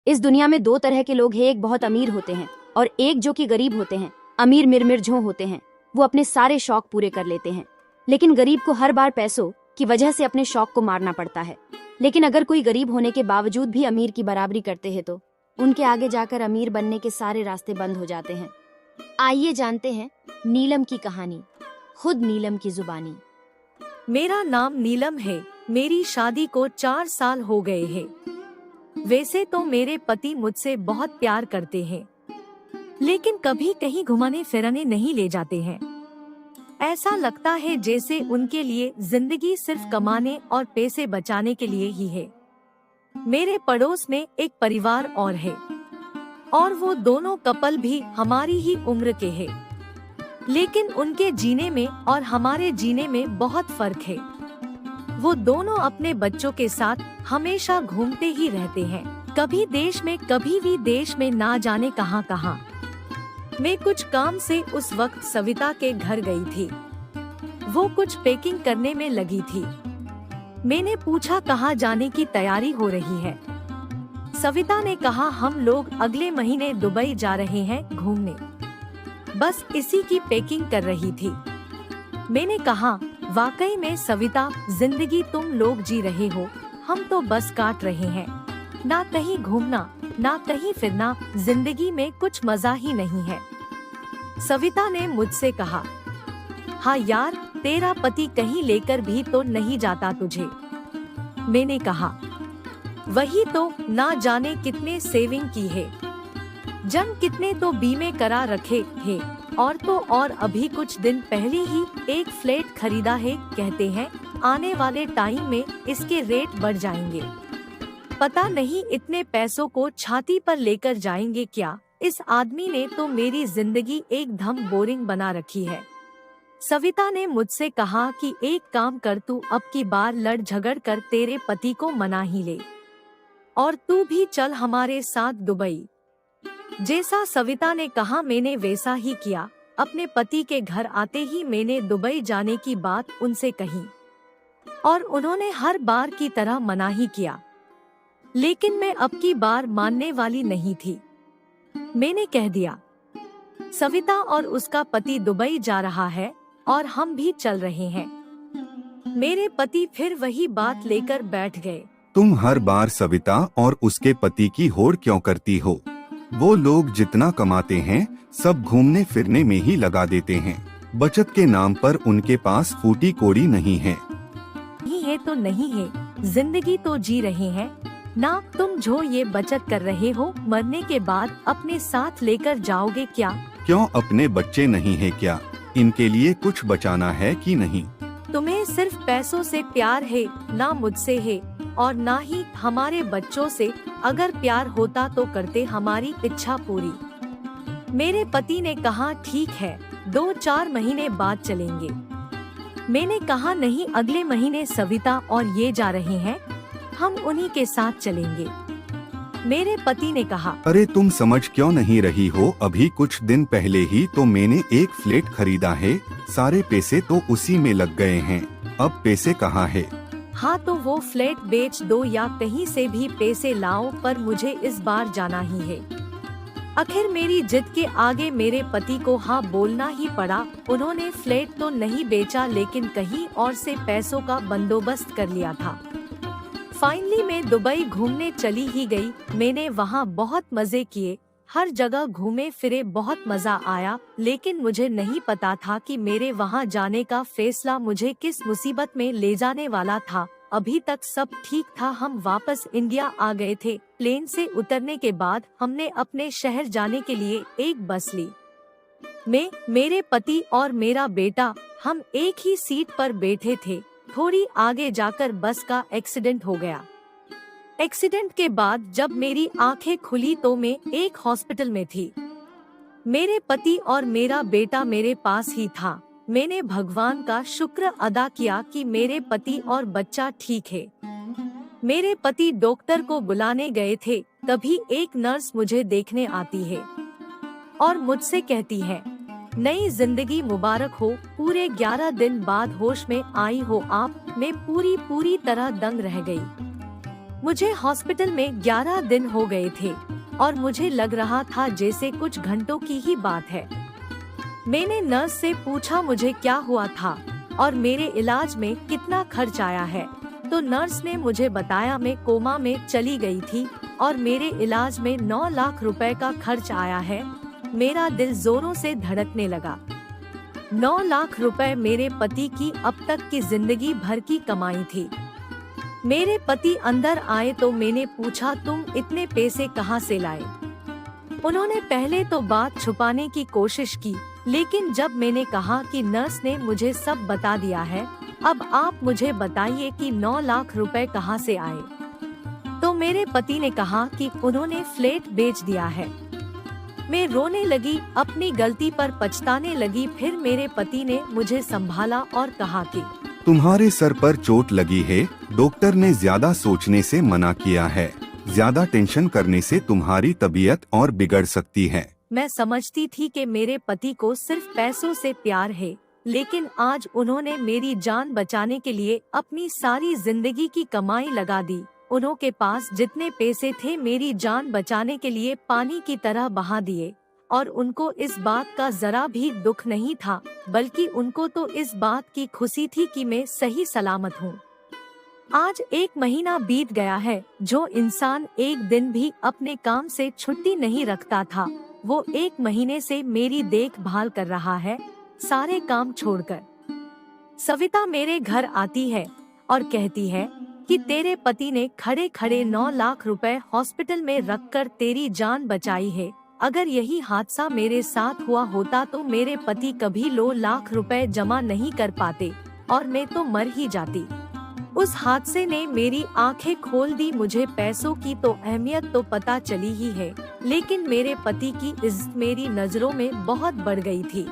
इस दुनिया में दो तरह के लोग हैं, एक बहुत अमीर होते हैं और एक जो कि गरीब होते हैं। अमीर मिरमिरझों होते हैं, वो अपने सारे शौक पूरे कर लेते हैं, लेकिन गरीब को हर बार पैसों की वजह से अपने शौक को मारना पड़ता है। लेकिन अगर कोई गरीब होने के बावजूद भी अमीर की बराबरी करते हैं तो उनके आगे जाकर अमीर बनने के सारे रास्ते बंद हो जाते हैं। आइए जानते हैं नीलम की कहानी, खुद नीलम की जुबानी। मेरा नाम नीलम है। मेरी शादी को 4 साल हो गए हैं। वैसे तो मेरे पति मुझसे बहुत प्यार करते हैं, लेकिन कभी कहीं घुमाने फिराने नहीं ले जाते हैं। ऐसा लगता है जैसे उनके लिए जिंदगी सिर्फ कमाने और पैसे बचाने के लिए ही है। मेरे पड़ोस में एक परिवार और है, और वो दोनों कपल भी हमारी ही उम्र के हैं। लेकिन उनके जीने में और हमारे जीने में बहुत फर्क है। वो दोनों अपने बच्चों के साथ हमेशा घूमते ही रहते हैं, कभी देश में कभी विदेश में, ना जाने कहां कहां। मैं कुछ काम से उस वक्त सविता के घर गई थी। वो कुछ पैकिंग करने में लगी थी। मैंने पूछा कहां जाने की तैयारी हो रही है। सविता ने कहा हम लोग अगले महीने दुबई जा रहे हैं घूमने। बस इसी की पैकिंग कर रही थी। मैंने कहा वाकई में सविता, जिंदगी तुम लोग जी रहे हो, हम तो बस काट रहे हैं। ना कहीं घूमना, ना कहीं फिरना, जिंदगी में कुछ मजा ही नहीं है। सविता ने मुझसे कहा, हाँ यार, तेरा पति कहीं लेकर भी तो नहीं जाता तुझे। मैंने कहा वही तो, ना जाने कितने सेविंग की है, जन कितने तो बीमे करा रखे हैं, और तो और अभी कुछ दिन पहले ही एक फ्लैट खरीदा है। कहते हैं आने वाले टाइम में इसके रेट बढ़ जाएंगे। पता नहीं इतने पैसों को छाती पर लेकर जाएंगे क्या। इस आदमी ने तो मेरी जिंदगी एकदम बोरिंग बना रखी है। सविता ने मुझसे कहा कि एक काम कर, तू अब की बार लड़ झगड़ कर तेरे पति को मना ही ले, और तू भी चल हमारे साथ दुबई। जैसा सविता ने कहा मैंने वैसा ही किया। अपने पति के घर आते ही मैंने दुबई जाने की बात उनसे कही, और उन्होंने हर बार की तरह मना ही किया। लेकिन मैं अब की बार मानने वाली नहीं थी। मैंने कह दिया सविता और उसका पति दुबई जा रहा है और हम भी चल रहे हैं। मेरे पति फिर वही बात लेकर बैठ गए। तुम हर बार सविता और उसके पति की होड़ क्यों करती हो? वो लोग जितना कमाते हैं सब घूमने फिरने में ही लगा देते हैं। बचत के नाम पर उनके पास फूटी कोड़ी नहीं है। नहीं है तो नहीं है, जिंदगी तो जी रहे हैं ना। तुम जो ये बचत कर रहे हो, मरने के बाद अपने साथ लेकर जाओगे क्या? क्यों, अपने बच्चे नहीं है क्या? इनके लिए कुछ बचाना है कि नहीं? तुम्हें सिर्फ पैसों से प्यार है, ना मुझसे है और ना ही हमारे बच्चों से। अगर प्यार होता तो करते हमारी इच्छा पूरी। मेरे पति ने कहा ठीक है, 2-4 महीने बाद चलेंगे। मैंने कहा नहीं, अगले महीने सविता और ये जा रहे हैं, हम उन्हीं के साथ चलेंगे। मेरे पति ने कहा अरे तुम समझ क्यों नहीं रही हो? अभी कुछ दिन पहले ही तो मैंने एक फ्लैट खरीदा है, सारे पैसे तो उसी में लग गए हैं, अब पैसे कहाँ है? हाँ तो वो फ्लैट बेच दो या कहीं से भी पैसे लाओ, पर मुझे इस बार जाना ही है। आखिर मेरी जिद के आगे मेरे पति को हाँ बोलना ही पड़ा। उन्होंने फ्लैट तो नहीं बेचा, लेकिन कहीं और से पैसों का बंदोबस्त कर लिया था। फाइनली मैं दुबई घूमने चली ही गई। मैंने वहाँ बहुत मजे किए, हर जगह घूमे फिरे, बहुत मजा आया। लेकिन मुझे नहीं पता था कि मेरे वहाँ जाने का फैसला मुझे किस मुसीबत में ले जाने वाला था। अभी तक सब ठीक था, हम वापस इंडिया आ गए थे। प्लेन से उतरने के बाद हमने अपने शहर जाने के लिए एक बस ली। मैं, मेरे पति और मेरा बेटा, हम एक ही सीट पर बैठे थे। थोड़ी आगे जाकर बस का एक्सीडेंट हो गया। एक्सीडेंट के बाद जब मेरी आंखें खुली तो मैं एक हॉस्पिटल में थी। मेरे पति और मेरा बेटा मेरे पास ही था। मैंने भगवान का शुक्र अदा किया कि मेरे पति और बच्चा ठीक है। मेरे पति डॉक्टर को बुलाने गए थे, तभी एक नर्स मुझे देखने आती है और मुझसे कहती है नई जिंदगी मुबारक हो, पूरे 11 दिन बाद होश में आई हो आप। मैं पूरी तरह दंग रह गई। मुझे हॉस्पिटल में 11 दिन हो गए थे और मुझे लग रहा था जैसे कुछ घंटों की ही बात है। मैंने नर्स से पूछा मुझे क्या हुआ था और मेरे इलाज में कितना खर्च आया है, तो नर्स ने मुझे बताया मैं कोमा में चली गई थी और मेरे इलाज में 9 लाख रुपए का खर्च आया है। मेरा दिल जोरों से धड़कने लगा। 9 लाख रुपए मेरे पति की अब तक की जिंदगी भर की कमाई थी। मेरे पति अंदर आए तो मैंने पूछा तुम इतने पैसे कहां से लाए? उन्होंने पहले तो बात छुपाने की कोशिश की, लेकिन जब मैंने कहा कि नर्स ने मुझे सब बता दिया है, अब आप मुझे बताइए कि 9 लाख रुपए कहां से आए, तो मेरे पति ने कहा कि उन्होंने फ्लैट बेच दिया है। मैं रोने लगी, अपनी गलती पर पछताने लगी। फिर मेरे पति ने मुझे संभाला और कहा कि तुम्हारे सर पर चोट लगी है, डॉक्टर ने ज्यादा सोचने से मना किया है। ज्यादा टेंशन करने से तुम्हारी तबीयत और बिगड़ सकती है। मैं समझती थी कि मेरे पति को सिर्फ पैसों से प्यार है, लेकिन आज उन्होंने मेरी जान बचाने के लिए अपनी सारी जिंदगी की कमाई लगा दी। उनके पास जितने पैसे थे मेरी जान बचाने के लिए पानी की तरह बहा दिए, और उनको इस बात का जरा भी दुख नहीं था, बल्कि उनको तो इस बात की खुशी थी कि मैं सही सलामत हूँ। आज 1 महीना बीत गया है। जो इंसान एक दिन भी अपने काम से छुट्टी नहीं रखता था, वो 1 महीने से मेरी देखभाल कर रहा है, सारे काम छोड़कर। सविता मेरे घर आती है और कहती है कि तेरे पति ने खड़े खड़े 9 लाख रुपए हॉस्पिटल में रखकर तेरी जान बचाई है। अगर यही हादसा मेरे साथ हुआ होता तो मेरे पति कभी 9 लाख रुपए जमा नहीं कर पाते और मैं तो मर ही जाती। उस हादसे ने मेरी आंखें खोल दी। मुझे पैसों की तो अहमियत तो पता चली ही है, लेकिन मेरे पति की इज्जत मेरी नजरों में बहुत बढ़ गई थी।